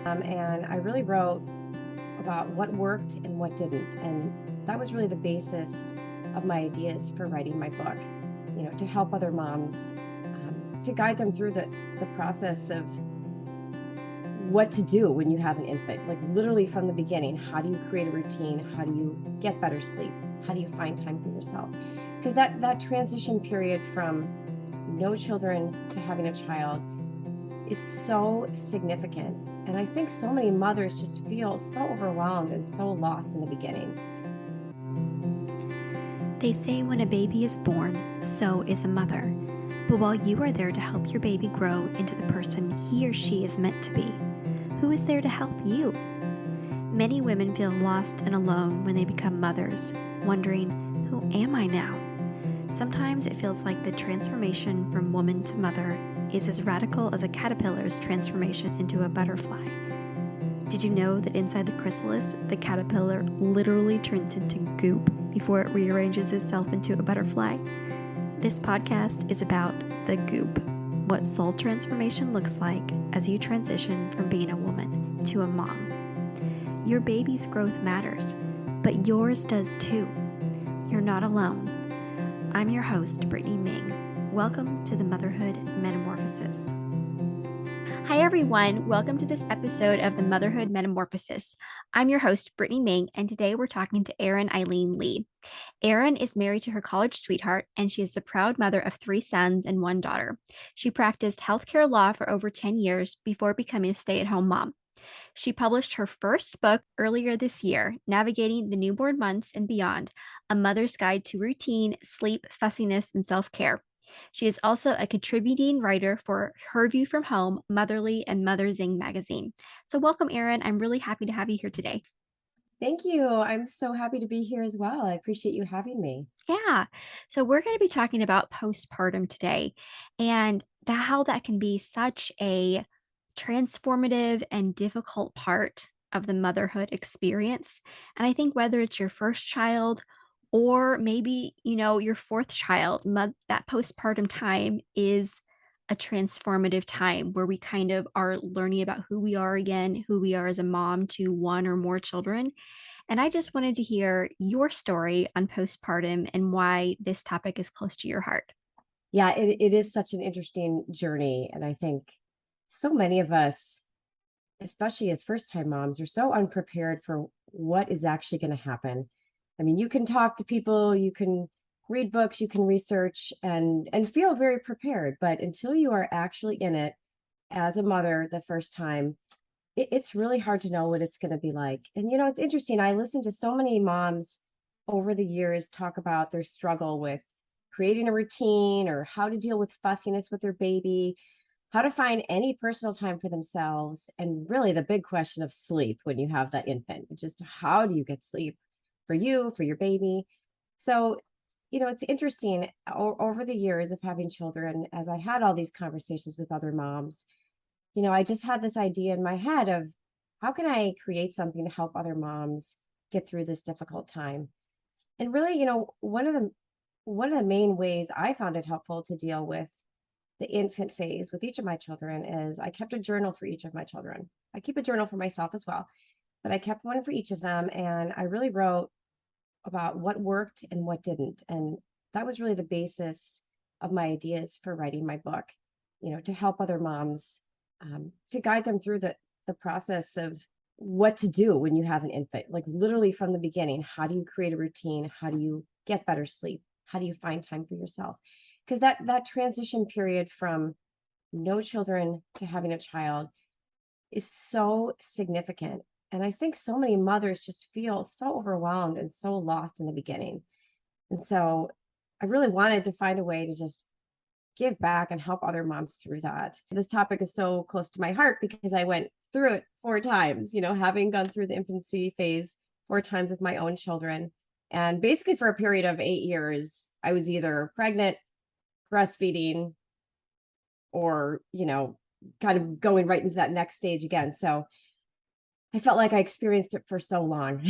And I really wrote about what worked and what didn't. And that was really the basis of my ideas for writing my book, to help other moms, to guide them through the process of what to do when you have an infant, like literally from the beginning. How do you create a routine? How do you get better sleep? How do you find time for yourself? Because that transition period from no children to having a child is so significant. And I think so many mothers just feel so overwhelmed and so lost in the beginning. They say when a baby is born, so is a mother. But while you are there to help your baby grow into the person he or she is meant to be, who is there to help you? Many women feel lost and alone when they become mothers, wondering, who am I now? Sometimes it feels like the transformation from woman to mother is as radical as a caterpillar's transformation into a butterfly. Did you know that inside the chrysalis, the caterpillar literally turns into goop before it rearranges itself into a butterfly? This podcast is about the goop, what soul transformation looks like as you transition from being a woman to a mom. Your baby's growth matters, but yours does too. You're not alone. I'm your host, Brittany Ming. Welcome to the Motherhood Metamorphosis. Hi, everyone. Welcome to this episode of the Motherhood Metamorphosis. I'm your host, Brittany Ming, and today we're talking to Erin Eileen Leigh. Erin is married to her college sweetheart, and she is the proud mother of 3 sons and 1 daughter. She practiced healthcare law for over 10 years before becoming a stay-at-home mom. She published her first book earlier this year, Navigating the Newborn Months and Beyond, A Mother's Guide to Routine, Sleep, Fussiness, and Self-Care. She is also a contributing writer for Her View from Home, Motherly, and Motherzing magazine. So welcome, Erin. I'm really happy to have you here today. Thank you. I'm so happy to be here as well. I appreciate you having me. Yeah. So we're going to be talking about postpartum today and how that can be such a transformative and difficult part of the motherhood experience. And I think whether it's your first child or maybe, your 4th child, that postpartum time is a transformative time where we kind of are learning about who we are again, who we are as a mom to 1 or more children. And I just wanted to hear your story on postpartum and why this topic is close to your heart. Yeah, it is such an interesting journey. And I think so many of us, especially as first-time moms, are so unprepared for what is actually going to happen. I mean, you can talk to people, you can read books, you can research and feel very prepared, but until you are actually in it as a mother the first time, it's really hard to know what it's going to be like. And it's interesting. I listened to so many moms over the years talk about their struggle with creating a routine or how to deal with fussiness with their baby, how to find any personal time for themselves, and really the big question of sleep when you have that infant. Just how do you get sleep for you, for your baby? So, it's interesting over the years of having children, as I had all these conversations with other moms, I just had this idea in my head of how can I create something to help other moms get through this difficult time? And really, one of the main ways I found it helpful to deal with the infant phase with each of my children is I kept a journal for each of my children. I keep a journal for myself as well, but I kept one for each of them. And I really wrote about what worked and what didn't. And that was really the basis of my ideas for writing my book, to help other moms, to guide them through the process of what to do when you have an infant, like literally from the beginning. How do you create a routine? How do you get better sleep? How do you find time for yourself? Because that transition period from no children to having a child is so significant. And I think so many mothers just feel so overwhelmed and so lost in the beginning. And so I really wanted to find a way to just give back and help other moms through that. This topic is so close to my heart because I went through it 4 times, having gone through the infancy phase 4 times with my own children. And basically for a period of 8 years, I was either pregnant, breastfeeding, or, kind of going right into that next stage again. So I felt like I experienced it for so long.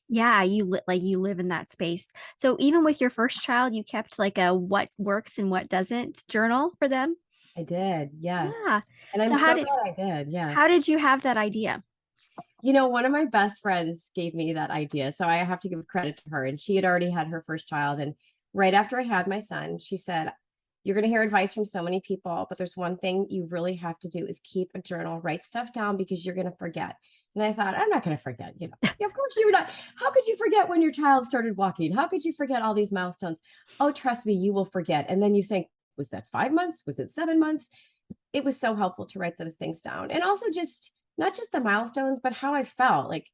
Yeah, you live in that space. So even with your first child, you kept like a what works and what doesn't journal for them? I did. Yeah. Yes. And So I'm so glad I did. how Yes. did you have that idea? One of my best friends gave me that idea. So I have to give credit to her. And she had already had her first child. And right after I had my son, she said, "You're going to hear advice from so many people, but there's one thing you really have to do is keep a journal, write stuff down because you're going to forget." And I thought, I'm not going to forget. Yeah, of course you're not. How could you forget when your child started walking? How could you forget all these milestones? Oh, trust me, you will forget. And then you think, was that 5 months? Was it 7 months? It was so helpful to write those things down. And also just not just the milestones, but how I felt like,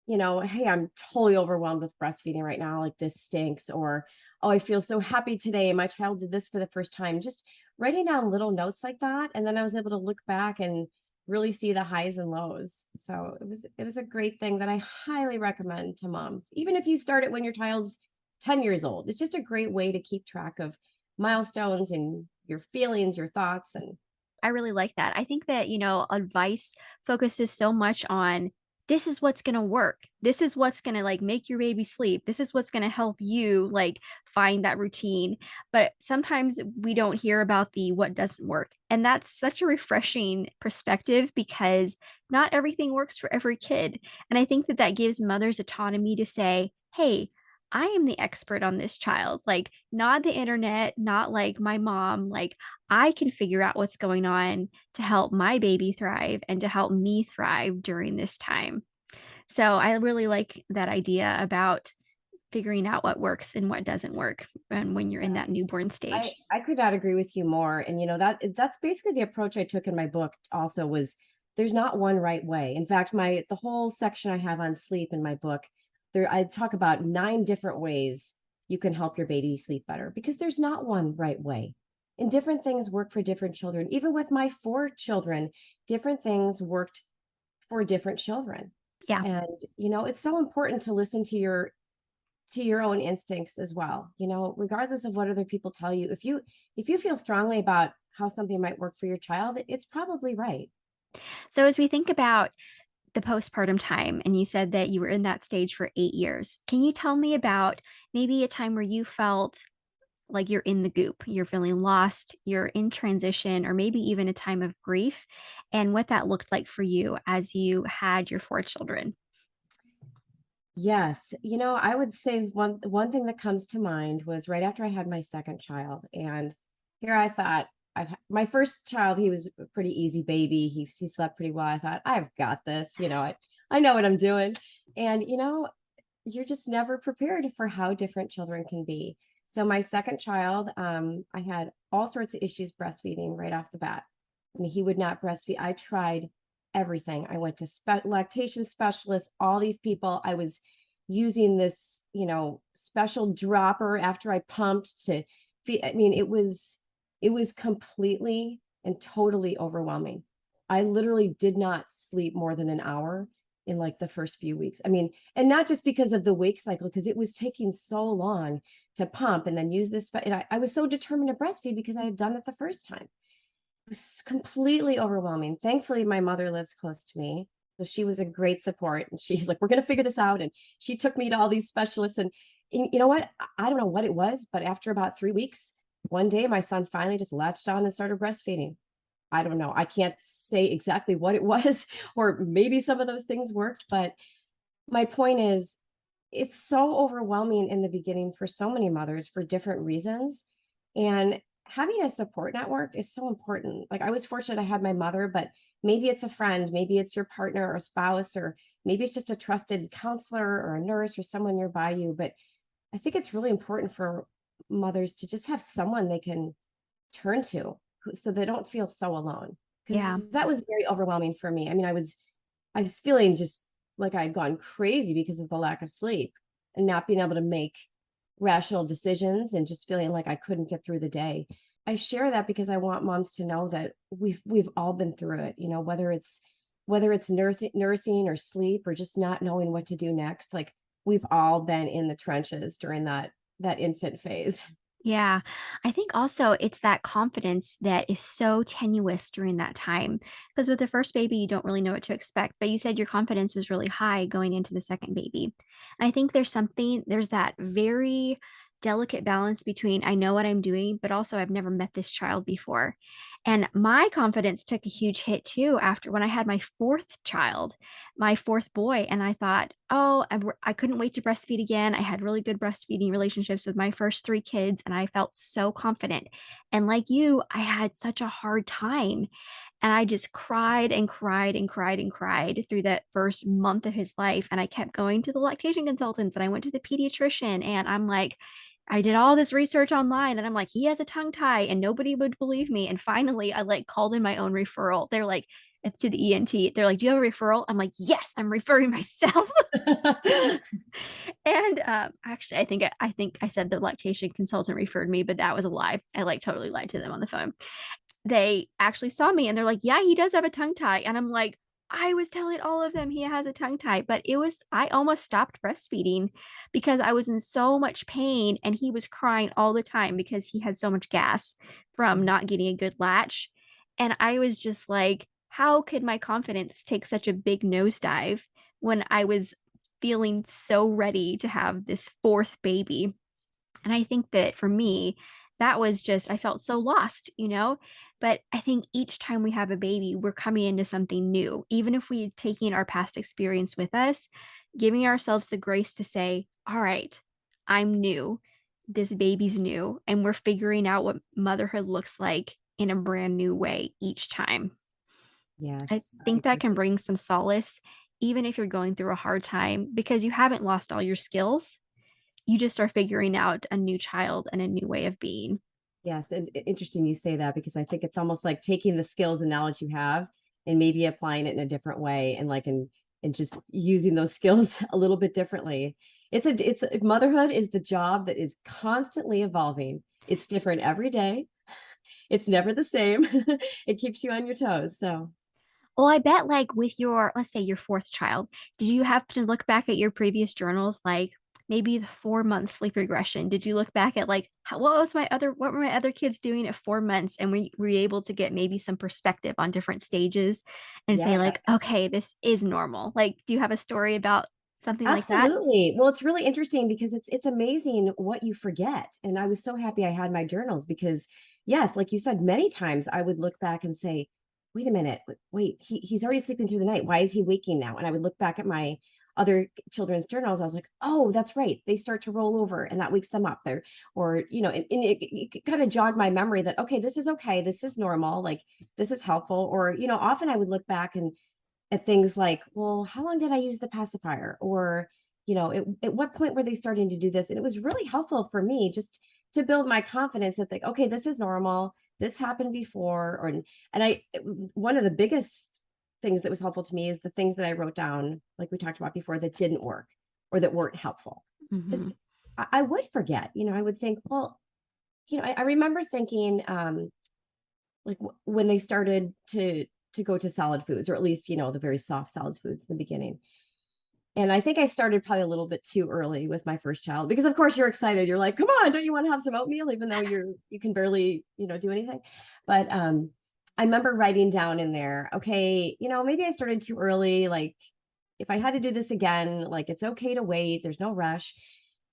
hey, I'm totally overwhelmed with breastfeeding right now. Like this stinks. Or, oh, I feel so happy today. My child did this for the first time. Just writing down little notes like that. And then I was able to look back and really see the highs and lows. So it was a great thing that I highly recommend to moms. Even if you start it when your child's 10 years old, it's just a great way to keep track of milestones and your feelings, your thoughts. And I really like that. I think that, advice focuses so much on this is what's going to work. This is what's going to like make your baby sleep. This is what's going to help you like find that routine. But sometimes we don't hear about the what doesn't work. And that's such a refreshing perspective because not everything works for every kid. And I think that that gives mothers autonomy to say, hey, I am the expert on this child, like not the internet, not like my mom, like I can figure out what's going on to help my baby thrive and to help me thrive during this time. So I really like that idea about figuring out what works and what doesn't work and when you're in that newborn I stage. I could not agree with you more. And that's basically the approach I took in my book also was there's not one right way. In fact, the whole section I have on sleep in my book, there I talk about 9 different ways you can help your baby sleep better because there's not one right way. And different things work for different children. Even with my 4 children, different things worked for different children. Yeah. And it's so important to listen to your own instincts as well, regardless of what other people tell you. If you feel strongly about how something might work for your child, it's probably right. So as we think about the postpartum time, and you said that you were in that stage for 8 years, can you tell me about maybe a time where you felt like you're in the goop, you're feeling lost, you're in transition, or maybe even a time of grief, and what that looked like for you as you had your 4 children? Yes, I would say one thing that comes to mind was right after I had my second child, and here I thought my first child, he was a pretty easy baby. He slept pretty well. I thought I've got this. I know what I'm doing, and you're just never prepared for how different children can be. So my second child, I had all sorts of issues breastfeeding right off the bat. I mean, he would not breastfeed. I tried everything. I went to lactation specialists, all these people. I was using this, special dropper after I pumped to feed. I mean, it was completely and totally overwhelming. I literally did not sleep more than an hour in like the first few weeks. I mean, and not just because of the wake cycle, because it was taking so long to pump and then use this. And I was so determined to breastfeed because I had done it the first time. It was completely overwhelming. Thankfully, my mother lives close to me. So she was a great support. And she's like, we're going to figure this out. And she took me to all these specialists. And you know what? I don't know what it was, but after about 3 weeks, one day my son finally just latched on and started breastfeeding. I don't know. I can't say exactly what it was, or maybe some of those things worked. But my point is, it's so overwhelming in the beginning for so many mothers for different reasons. And having a support network is so important. Like I was fortunate I had my mother, but maybe it's a friend, maybe it's your partner or spouse, or maybe it's just a trusted counselor or a nurse or someone nearby you. But I think it's really important for mothers to just have someone they can turn to so they don't feel so alone. Yeah. Because that was very overwhelming for me. I mean, I was feeling just like I had gone crazy because of the lack of sleep and not being able to make rational decisions and just feeling like I couldn't get through the day. I share that because I want moms to know that we've all been through it, whether it's nursing or sleep or just not knowing what to do next. Like we've all been in the trenches during that infant phase. Yeah. I think also it's that confidence that is so tenuous during that time. Because with the first baby, you don't really know what to expect. But you said your confidence was really high going into the second baby. And I think there's that very delicate balance between I know what I'm doing, but also I've never met this child before. And my confidence took a huge hit too after when I had my fourth child, my fourth boy. And I thought, oh, I couldn't wait to breastfeed again. I had really good breastfeeding relationships with my first three kids, and I felt so confident. And like you, I had such a hard time. And I just cried and cried and cried and cried through that first month of his life. And I kept going to the lactation consultants and I went to the pediatrician. And I'm like, I did all this research online and I'm like, he has a tongue tie and nobody would believe me. And finally, I like called in my own referral. They're like, it's to the ENT. They're like, do you have a referral? I'm like, yes, I'm referring myself. And actually, I think I said the lactation consultant referred me, but that was a lie. I like totally lied to them on the phone. They actually saw me and they're like, yeah, he does have a tongue tie. And I'm like, I was telling all of them he has a tongue tie, but I almost stopped breastfeeding because I was in so much pain and he was crying all the time because he had so much gas from not getting a good latch. And I was just like, how could my confidence take such a big nosedive when I was feeling so ready to have this fourth baby? And I think that for me, that was just, I felt so lost, you know? But I think each time we have a baby, we're coming into something new. Even if we're taking our past experience with us, giving ourselves the grace to say, all right, I'm new. This baby's new. And we're figuring out what motherhood looks like in a brand new way each time. I Yes, I think that can agree. bring some solace, even if you're going through a hard time, because you haven't lost all your skills. You just are figuring out a new child and a new way of being. Yes, and interesting you say that because I think it's almost like taking the skills and knowledge you have and maybe applying it in a different way and like and just using those skills a little bit differently. Motherhood is the job that is constantly evolving. It's different every day. It's never the same. It keeps you on your toes. So Well, I bet like with your, let's say your fourth child, did you have to look back at your previous journals, like maybe the 4 month sleep regression? Did you look back at like what were my other kids doing at 4 months? And were you able to get maybe some perspective on different stages and say yeah. like, okay, this is normal. Like, do you have a story about something like that? Absolutely. Well, it's really interesting because it's amazing what you forget. And I was so happy I had my journals because yes, like you said, many times I would look back and say, wait a minute, wait, he's already sleeping through the night. Why is he waking now? And I would look back at my other children's journals. I was like, oh, that's right. They start to roll over and that wakes them up there. Or, and it kind of jogged my memory that, okay, this is okay. This is normal. Like this is helpful. Or, often I would look back and at things like, well, how long did I use the pacifier? Or, at what point were they starting to do this? And it was really helpful for me just to build my confidence that like, okay, this is normal. This happened before. One of the biggest things that was helpful to me is the things that I wrote down, like we talked about before, that didn't work or that weren't helpful. Because Mhm. I would forget, I would think, well, I remember thinking, like when they started to go to solid foods, or at least the very soft solid foods in the beginning. And I think I started probably a little bit too early with my first child because of course you're excited, you're like, come on, don't you want to have some oatmeal even though you can barely do anything. But I remember writing down in there, okay, maybe I started too early, like if I had to do this again, like it's okay to wait, there's no rush.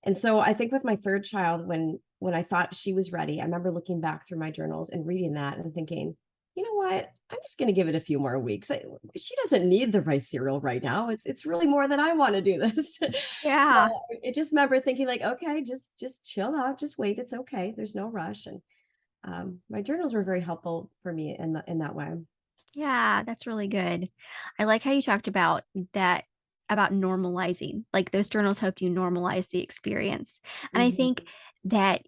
And so I think with my third child, when I thought she was ready, I remember looking back through my journals and reading that and thinking, you know what? I'm just going to give it a few more weeks. She doesn't need the rice cereal right now. It's really more than I want to do this. So Yeah. I just remember thinking like, okay, just chill out, just wait. It's okay. There's no rush. And my journals were very helpful for me in that way. Yeah, that's really good. I like how you talked about that, about normalizing. Like those journals helped you normalize the experience. And I think Mhm. that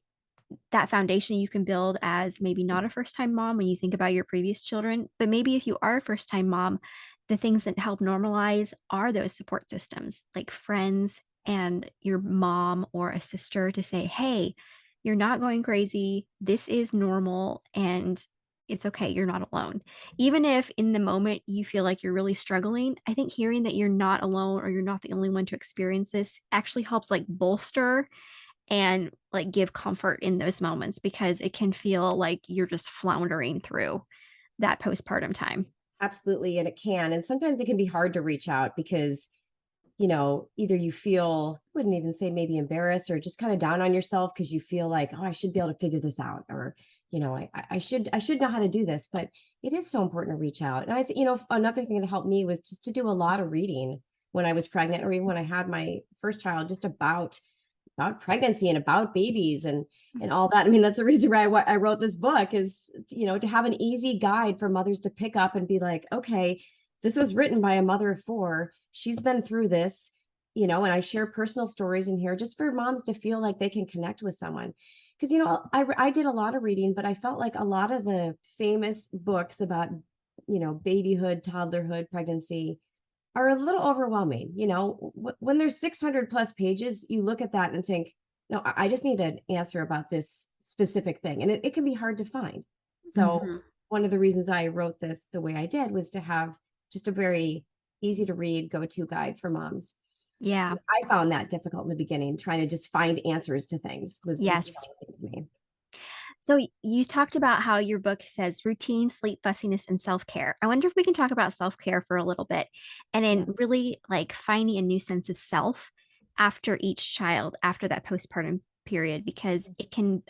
that foundation you can build as maybe not a first time mom when you think about your previous children, but maybe if you are a first time mom, the things that help normalize are those support systems like friends and your mom or a sister to say, hey, you're not going crazy. This is normal and it's okay. You're not alone. Even if in the moment you feel like you're really struggling, I think hearing that you're not alone or you're not the only one to experience this actually helps like bolster and like give comfort in those moments because it can feel like you're just floundering through that postpartum time. Absolutely, and it can. And sometimes it can be hard to reach out because either you feel, wouldn't even say maybe embarrassed or just kind of down on yourself because you feel like, oh, I should be able to figure this out, or, I should know how to do this. But it is so important to reach out. And I think, another thing that helped me was just to do a lot of reading when I was pregnant, or even when I had my first child, just about pregnancy and about babies and all that. I mean, that's the reason why I wrote this book is, to have an easy guide for mothers to pick up and be like, okay, this was written by a mother of four. She's been through this, and I share personal stories in here just for moms to feel like they can connect with someone. Because, I did a lot of reading, but I felt like a lot of the famous books about, babyhood, toddlerhood, pregnancy are a little overwhelming. When there's 600 plus pages, you look at that and think, no, I just need an answer about this specific thing. And it can be hard to find. So Mhm. one of the reasons I wrote this the way I did was to have just a very easy to read go-to guide for moms. Yeah. I found that difficult in the beginning, trying to just find answers to things was just Yes. challenging for me. So you talked about how your book says routine, sleep, fussiness, and self-care. I wonder if we can talk about self-care for a little bit and Yeah. then really like finding a new sense of self after each child, after that postpartum period, because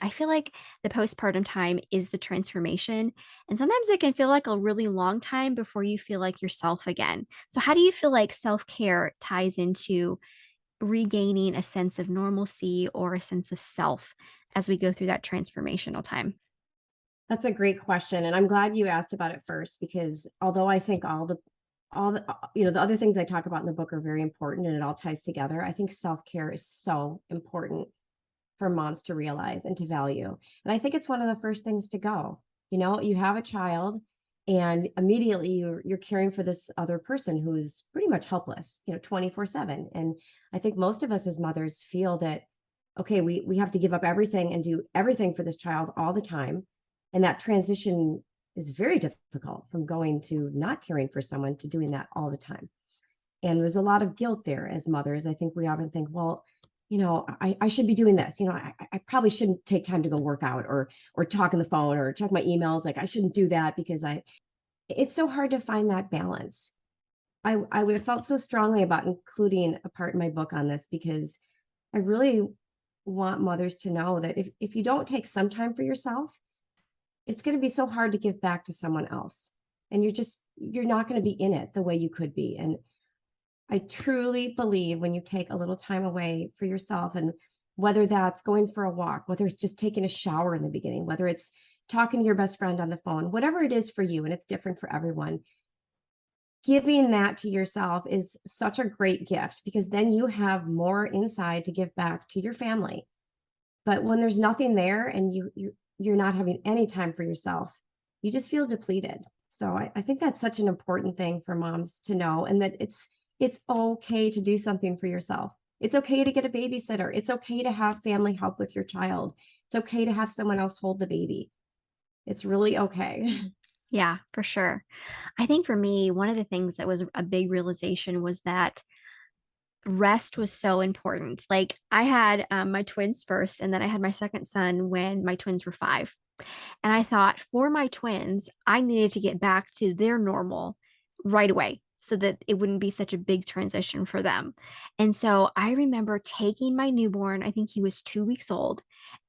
I feel like the postpartum time is the transformation. And sometimes it can feel like a really long time before you feel like yourself again. So how do you feel like self-care ties into regaining a sense of normalcy or a sense of self as we go through that transformational time? That's a great question. And I'm glad you asked about it first, because although I think the other things I talk about in the book are very important and it all ties together, I think self-care is so important for moms to realize and to value. And I think it's one of the first things to go. You have a child and immediately you're caring for this other person who is pretty much helpless, 24/7. And I think most of us as mothers feel that, okay, we have to give up everything and do everything for this child all the time. And that transition is very difficult from going to not caring for someone to doing that all the time. And there's a lot of guilt there as mothers. I think we often think, well, I should be doing this. I probably shouldn't take time to go work out or talk on the phone or check my emails. Like I shouldn't do that because it's so hard to find that balance. I felt so strongly about including a part in my book on this because I really want mothers to know that if you don't take some time for yourself, it's going to be so hard to give back to someone else. And you're not going to be in it the way you could be. And I truly believe when you take a little time away for yourself, and whether that's going for a walk, whether it's just taking a shower in the beginning, whether it's talking to your best friend on the phone, whatever it is for you, and it's different for everyone, giving that to yourself is such a great gift because then you have more inside to give back to your family. But when there's nothing there and you're not having any time for yourself, you just feel depleted. So I think that's such an important thing for moms to know, and that it's okay to do something for yourself. It's okay to get a babysitter. It's okay to have family help with your child. It's okay to have someone else hold the baby. It's really okay. Yeah, for sure. I think for me, one of the things that was a big realization was that rest was so important. Like I had my twins first, and then I had my second son when my twins were 5. And I thought for my twins, I needed to get back to their normal right away so that it wouldn't be such a big transition for them. And so I remember taking my newborn, I think he was 2 weeks old,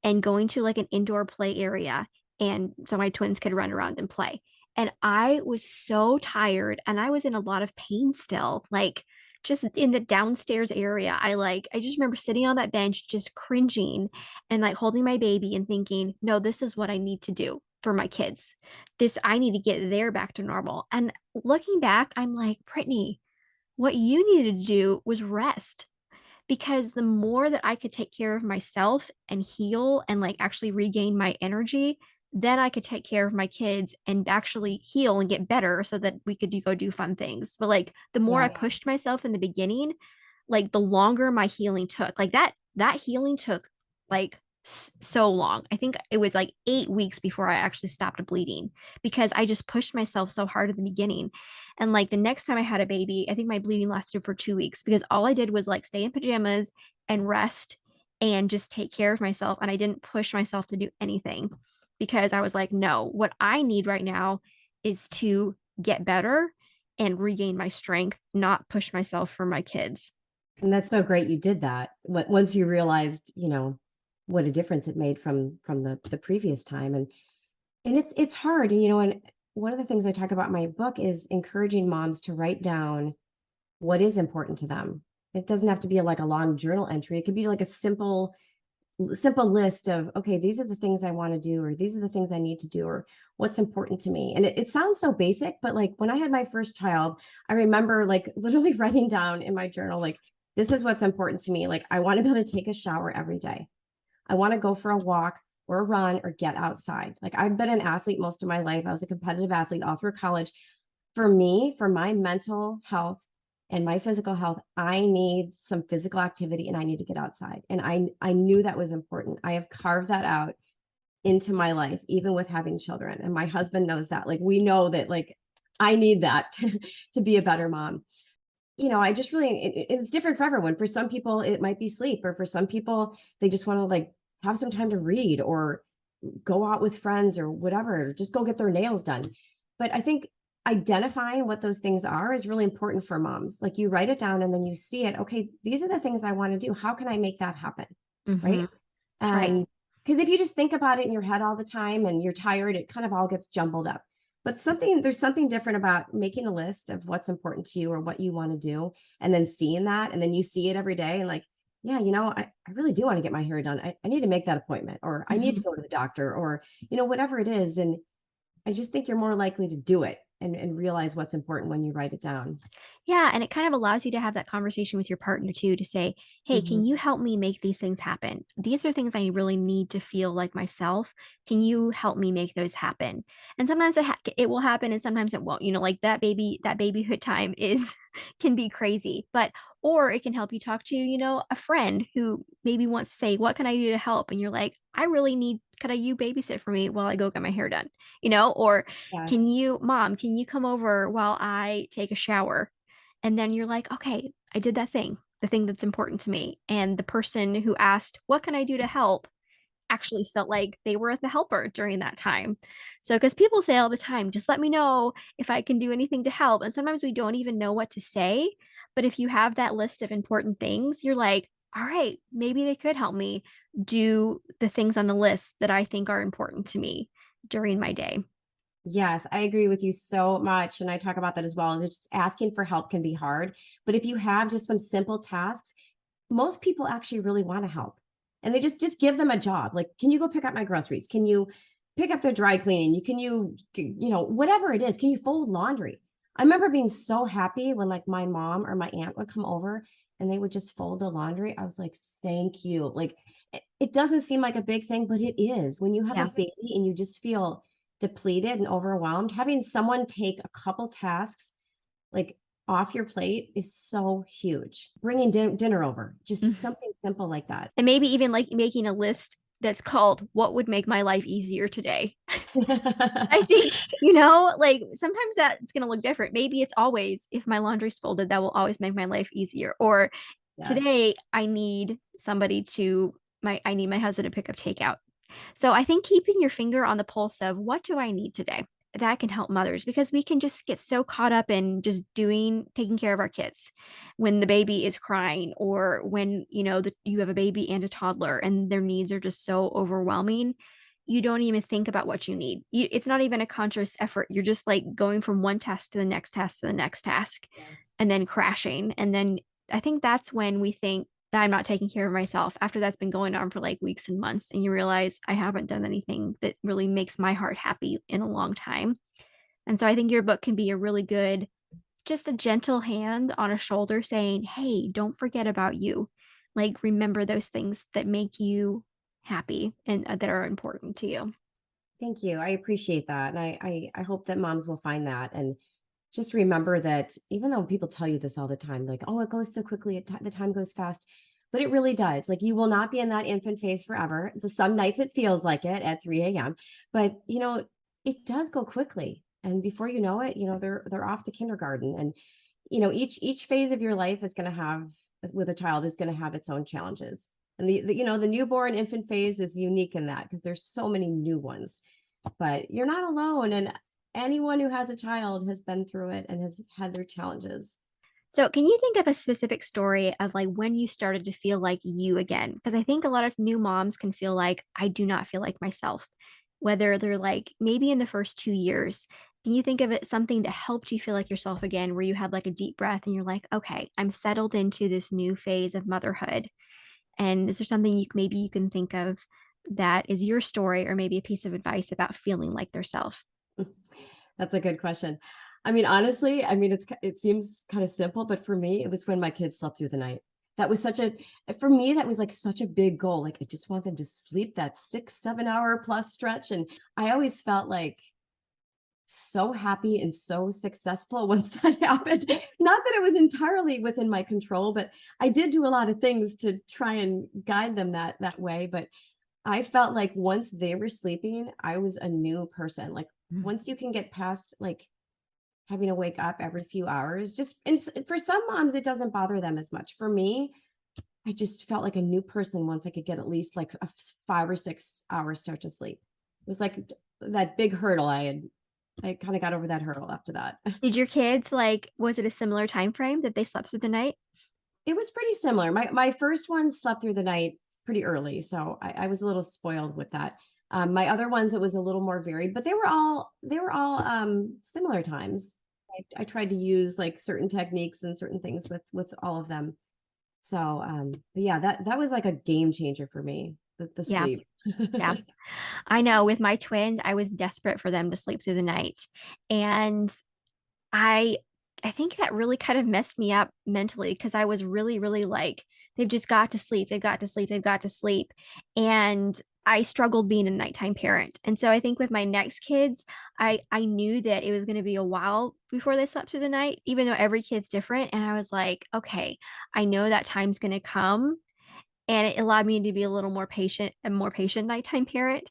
and going to like an indoor play area. And so my twins could run around and play. And I was so tired and I was in a lot of pain still, like just in the downstairs area. I just remember sitting on that bench, just cringing and like holding my baby and thinking, no, this is what I need to do for my kids. I need to get their back to normal. And looking back, I'm like, Brittany, what you needed to do was rest, because the more that I could take care of myself and heal and like actually regain my energy, then I could take care of my kids and actually heal and get better so that we could go do fun things. But like the more I Yes. pushed myself in the beginning, like the longer my healing took. Like that healing took like so long. I think it was like 8 weeks before I actually stopped bleeding because I just pushed myself so hard at the beginning. And like the next time I had a baby, I think my bleeding lasted for 2 weeks because all I did was like stay in pajamas and rest and just take care of myself. And I didn't push myself to do anything because I was like, no, what I need right now is to get better and regain my strength, not push myself for my kids. And that's so great you did that. Once you realized, what a difference it made from the previous time. And it's hard, and one of the things I talk about in my book is encouraging moms to write down what is important to them. It doesn't have to be like a long journal entry. It could be like a simple list of, okay, these are the things I want to do, or these are the things I need to do, or what's important to me. And it sounds so basic, but like when I had my first child, I remember like literally writing down in my journal, like, this is what's important to me. Like, I want to be able to take a shower every day. I want to go for a walk or a run or get outside. Like, I've been an athlete most of my life. I was a competitive athlete all through college. For me, for my mental health and my physical health, I need some physical activity and I need to get outside. And I knew that was important. I have carved that out into my life, even with having children. And my husband knows that. Like, we know that, like, I need that to be a better mom. I just really, it's different for everyone. For some people, it might be sleep, or for some people, they just want to like have some time to read or go out with friends or whatever, just go get their nails done. But I think identifying what those things are is really important for moms. Like, you write it down and then you see it. Okay, these are the things I want to do. How can I make that happen? Mm-hmm. Right. Right. And because if you just think about it in your head all the time and you're tired, it kind of all gets jumbled up. But there's something different about making a list of what's important to you or what you want to do, and then seeing that, and then you see it every day and like, yeah, I really do want to get my hair done. I need to make that appointment, or I need to Mhm. go to the doctor, or, whatever it is. And I just think you're more likely to do it and realize what's important when you write it down. Yeah, and it kind of allows you to have that conversation with your partner too, to say, "Hey, can Mhm. you help me make these things happen? These are things I really need to feel like myself. Can you help me make those happen?" And sometimes it will happen, and sometimes it won't. Like that babyhood time is can be crazy, but or it can help you talk to a friend who maybe wants to say, "What can I do to help?" And you're like, "I really need. Could I you babysit for me while I go get my hair done?" Or can Yes. you, mom, can you come over while I take a shower? And then you're like, okay, I did that thing, the thing that's important to me. And the person who asked, what can I do to help? Actually felt like they were the helper during that time. So, because people say all the time, just let me know if I can do anything to help. And sometimes we don't even know what to say. But if you have that list of important things, you're like, all right, maybe they could help me do the things on the list that I think are important to me during my day. Yes, I agree with you so much. And I talk about that as well. Is just asking for help can be hard. But if you have just some simple tasks, most people actually really want to help. And they just give them a job. Like, can you go pick up my groceries? Can you pick up the dry cleaning? Whatever it is, can you fold laundry? I remember being so happy when like my mom or my aunt would come over and they would just fold the laundry. I was like, thank you. Like, it doesn't seem like a big thing, but it is. When you have a Yeah. baby and you just feel depleted and overwhelmed, having someone take a couple tasks like off your plate is so huge. Bringing dinner over, just something simple like that. And maybe even like making a list that's called what would make my life easier today. I think, like sometimes that's going to look different. Maybe it's always if my laundry's folded, that will always make my life easier. Or Yes. today I need somebody to I need my husband to pick up takeout. So I think keeping your finger on the pulse of what do I need today? That can help mothers because we can just get so caught up in just taking care of our kids when the baby is crying or when, you have a baby and a toddler and their needs are just so overwhelming. You don't even think about what you need. It's not even a conscious effort. You're just like going from one task to the next task to the next task Yes. and then crashing. And then I think that's when we think that I'm not taking care of myself after that's been going on for like weeks and months. And you realize I haven't done anything that really makes my heart happy in a long time. And so I think your book can be a really good, just a gentle hand on a shoulder saying, hey, don't forget about you. Like, remember those things that make you happy and that are important to you. Thank you. I appreciate that. And I hope that moms will find that. And just remember that even though people tell you this all the time, like, oh, it goes so quickly, the time goes fast, but it really does. Like, you will not be in that infant phase forever. Some nights it feels like it at 3 a.m., but it does go quickly. And before you know it, they're off to kindergarten. And, each phase of your life is going to have with a child is going to have its own challenges. And the newborn infant phase is unique in that because there's so many new ones, but you're not alone. And anyone who has a child has been through it and has had their challenges. So, can you think of a specific story of like when you started to feel like you again? Because I think a lot of new moms can feel like, I do not feel like myself, whether they're like maybe in the first 2 years. Can you think of it something that helped you feel like yourself again, where you had like a deep breath and you're like, okay, I'm settled into this new phase of motherhood? And is there something maybe you can think of that is your story or maybe a piece of advice about feeling like their self? That's a good question. I mean, honestly, I mean, it seems kind of simple, but for me, it was when my kids slept through the night. That was for me, that was like such a big goal. Like, I just want them to sleep that 6, 7 hour plus stretch. And I always felt like so happy and so successful once that happened. Not that it was entirely within my control, but I did do a lot of things to try and guide them that way. But I felt like once they were sleeping, I was a new person. Like Mm. once you can get past like having to wake up every few hours, just for some moms, it doesn't bother them as much. For me, I just felt like a new person once I could get at least like a 5 or 6 hour stretch of sleep. It was like that big hurdle I kind of got over that hurdle after that. Did your kids like, was it a similar time frame that they slept through the night? It was pretty similar. My first one slept through the night pretty early, so I was a little spoiled with that. My other ones, it was a little more varied, but they were all similar times. I tried to use like certain techniques and certain things with all of them. So but yeah, that was like a game changer for me, the Yeah. sleep. Yeah. I know with my twins, I was desperate for them to sleep through the night. And I I think that really kind of messed me up mentally because I was really, really like, they've just got to sleep. They've got to sleep. They've got to sleep. And I struggled being a nighttime parent. And so I think with my next kids, I knew that it was going to be a while before they slept through the night, even though every kid's different. And I was like, okay, I know that time's going to come, and it allowed me to be a little more patient and more patient nighttime parent.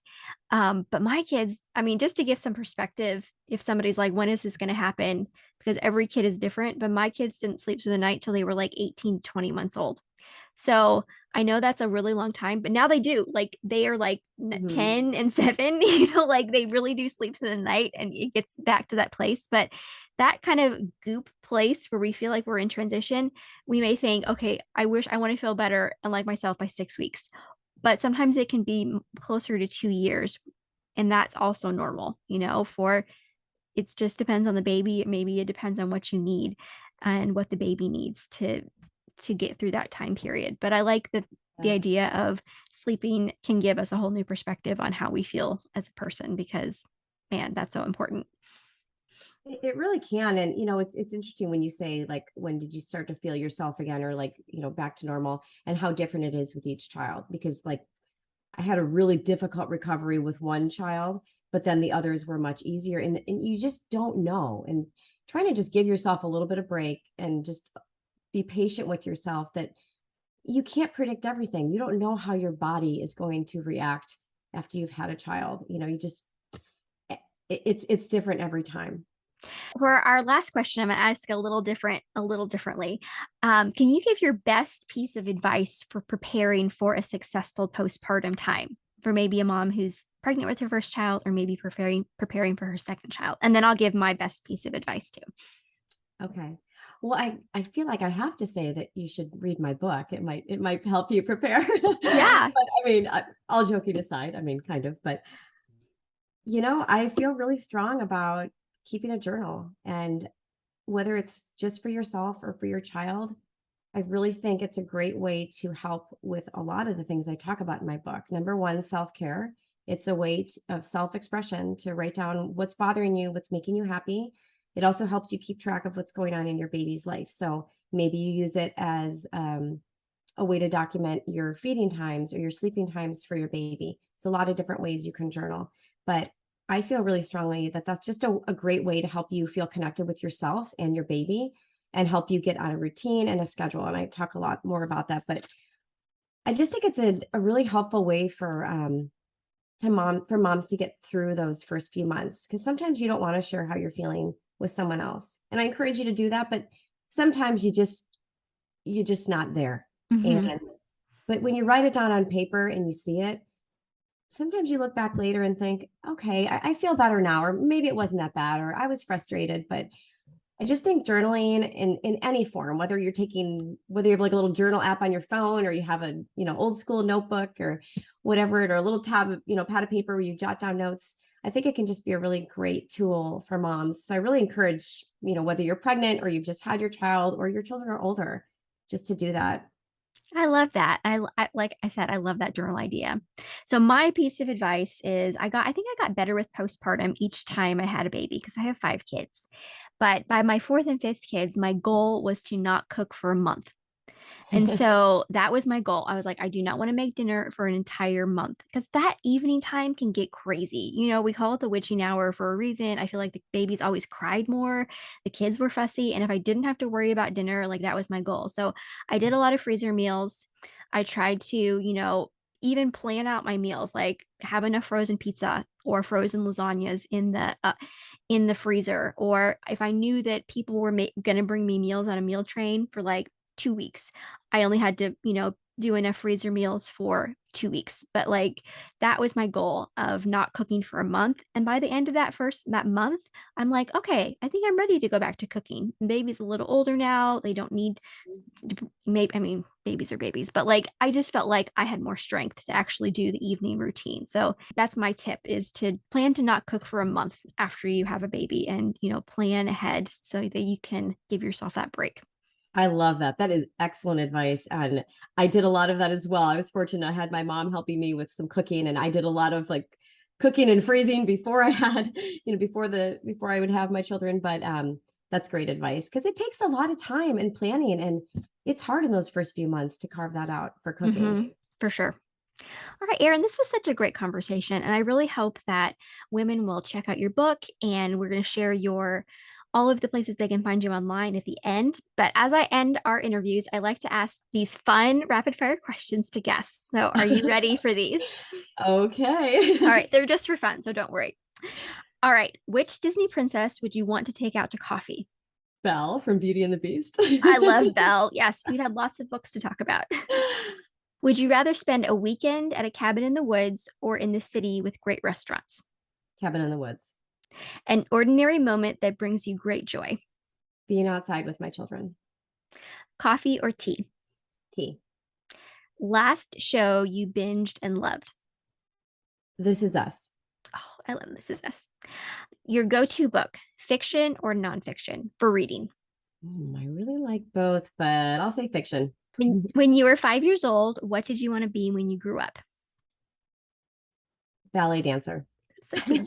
But my kids, I mean, just to give some perspective, if somebody's like, when is this going to happen? Because every kid is different, but my kids didn't sleep through the night till they were like 18 to 20 months old. So I know that's a really long time, but now they do. Like they are like Mhm. 10 and 7, like they really do sleep through the night and it gets back to that place. But that kind of goop place where we feel like we're in transition, we may think, okay, I want to feel better and like myself by 6 weeks. But sometimes it can be closer to 2 years. And that's also normal, for it just depends on the baby. Maybe it depends on what you need and what the baby needs to get through that time period. But I like that the idea Yes. of sleeping can give us a whole new perspective on how we feel as a person because man, that's so important. It really can. And it's interesting when you say like when did you start to feel yourself again or like, back to normal and how different it is with each child because like I had a really difficult recovery with one child, but then the others were much easier. And you just don't know. And trying to just give yourself a little bit of break and just be patient with yourself that you can't predict everything. You don't know how your body is going to react after you've had a child. You just it's different every time. For our last question, I'm going to ask a little differently. Can you give your best piece of advice for preparing for a successful postpartum time for maybe a mom who's pregnant with her first child or maybe preparing for her second child? And then I'll give my best piece of advice too. Okay. Well, I feel like I have to say that you should read my book. It might help you prepare. Yeah. But I mean, all joking aside, I mean, kind of, but I feel really strong about keeping a journal and whether it's just for yourself or for your child, I really think it's a great way to help with a lot of the things I talk about in my book. Number one, self-care. It's a way of self-expression to write down what's bothering you, what's making you happy. It also helps you keep track of what's going on in your baby's life. So maybe you use it as a way to document your feeding times or your sleeping times for your baby. It's a lot of different ways you can journal. But I feel really strongly that that's just a great way to help you feel connected with yourself and your baby and help you get on a routine and a schedule. And I talk a lot more about that, but I just think it's a really helpful way for moms to get through those first few months. Cause sometimes you don't want to share how you're feeling with someone else. And I encourage you to do that, but sometimes you're just not there. Mhm. And but when you write it down on paper and you see it, sometimes you look back later and think, okay, I feel better now, or maybe it wasn't that bad, or I was frustrated, but I just think journaling in any form, whether you have like a little journal app on your phone, or you have a, old school notebook or whatever, or a little tab, pad of paper where you jot down notes. I think it can just be a really great tool for moms. So I really encourage, whether you're pregnant or you've just had your child or your children are older, just to do that. I love that. Like I said, I love that journal idea. So my piece of advice is I think I got better with postpartum each time I had a baby because I have 5 kids. But by my fourth and fifth kids, my goal was to not cook for a month. And so that was my goal. I was like, I do not want to make dinner for an entire month because that evening time can get crazy. We call it the witching hour for a reason. I feel like the babies always cried more. The kids were fussy. And if I didn't have to worry about dinner, like that was my goal. So I did a lot of freezer meals. I tried to, even plan out my meals, like have enough frozen pizza or frozen lasagnas in the freezer. Or if I knew that people were going to bring me meals on a meal train for like 2 weeks, I only had to, do enough freezer meals for 2 weeks. But like that was my goal of not cooking for a month. And by the end of that month, I'm like, okay, I think I'm ready to go back to cooking. Baby's a little older now. They don't need babies are babies, but like I just felt like I had more strength to actually do the evening routine. So that's my tip, is to plan to not cook for a month after you have a baby, and plan ahead so that you can give yourself that break. I love that. That is excellent advice. And I did a lot of that as well. I was fortunate. I had my mom helping me with some cooking, and I did a lot of like cooking and freezing before I had, before I would have my children. But that's great advice, because it takes a lot of time and planning, and it's hard in those first few months to carve that out for cooking. Mm-hmm, for sure. All right, Erin, this was such a great conversation. And I really hope that women will check out your book, and we're going to share all of the places they can find you online at the end. But as I end our interviews, I like to ask these fun rapid fire questions to guests. So are you ready for these? Okay. All right, they're just for fun, so don't worry. All right, which Disney princess would you want to take out to coffee? Belle from Beauty and the Beast. I love Belle. Yes, we've had lots of books to talk about. Would you rather spend a weekend at a cabin in the woods or in the city with great restaurants? Cabin in the Woods. An ordinary moment that brings you great joy. Being outside with my children. Coffee or tea? Tea. Last show you binged and loved. This Is Us. Oh, I love This Is Us. Your go-to book, fiction or nonfiction for reading? I really like both, but I'll say fiction. When you were 5 years old, what did you want to be when you grew up? Ballet dancer. So sweet.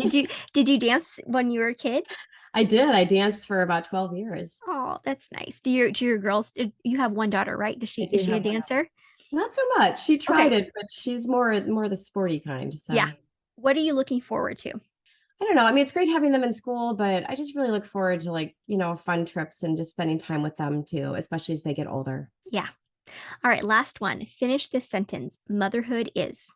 Did you dance when you were a kid? I did. I danced for about 12 years. Oh, that's nice. Do your girls? You have one daughter, right? Is she a dancer? Not so much. She tried it, but she's more the sporty kind. So yeah. What are you looking forward to? I don't know. I mean, it's great having them in school, but I just really look forward to fun trips and just spending time with them too, especially as they get older. Yeah. All right. Last one. Finish this sentence. Motherhood is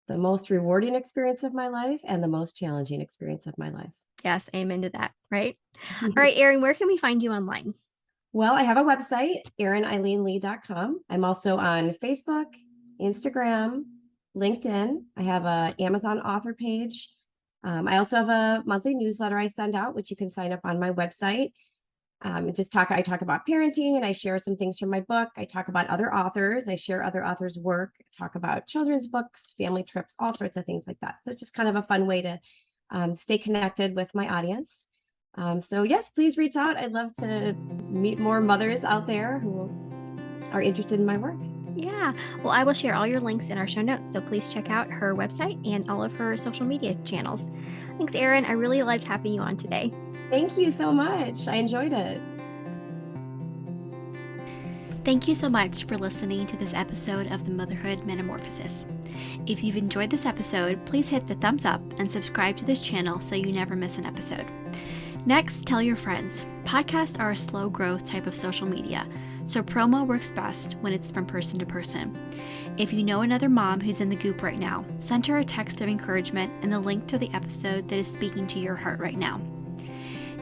the most rewarding experience of my life and the most challenging experience of my life. Yes. Amen to that. Right. All right, Erin, where can we find you online? Well, I have a website, ErinEileenLeigh.com. I'm also on Facebook, Instagram, LinkedIn. I have an Amazon author page. I also have a monthly newsletter I send out, which you can sign up on my website. I talk about parenting, and I share some things from my book. I talk about other authors. I share other authors' work, talk about children's books, family trips, all sorts of things like that. So it's just kind of a fun way to stay connected with my audience. So yes, please reach out. I'd love to meet more mothers out there who are interested in my work. Yeah. Well, I will share all your links in our show notes. So please check out her website and all of her social media channels. Thanks, Erin. I really loved having you on today. Thank you so much. I enjoyed it. Thank you so much for listening to this episode of the Motherhood Metamorphosis. If you've enjoyed this episode, please hit the thumbs up and subscribe to this channel so you never miss an episode. Next, tell your friends. Podcasts are a slow growth type of social media, so promo works best when it's from person to person. If you know another mom who's in the goop right now, send her a text of encouragement and the link to the episode that is speaking to your heart right now.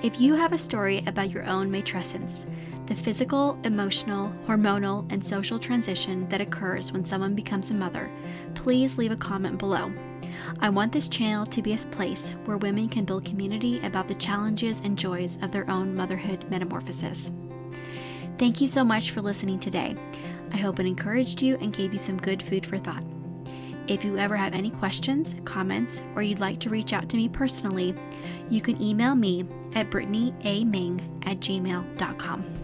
If you have a story about your own matrescence, the physical, emotional, hormonal, and social transition that occurs when someone becomes a mother, please leave a comment below. I want this channel to be a place where women can build community about the challenges and joys of their own motherhood metamorphosis. Thank you so much for listening today. I hope it encouraged you and gave you some good food for thought. If you ever have any questions, comments, or you'd like to reach out to me personally, you can email me at brittanyaming@gmail.com.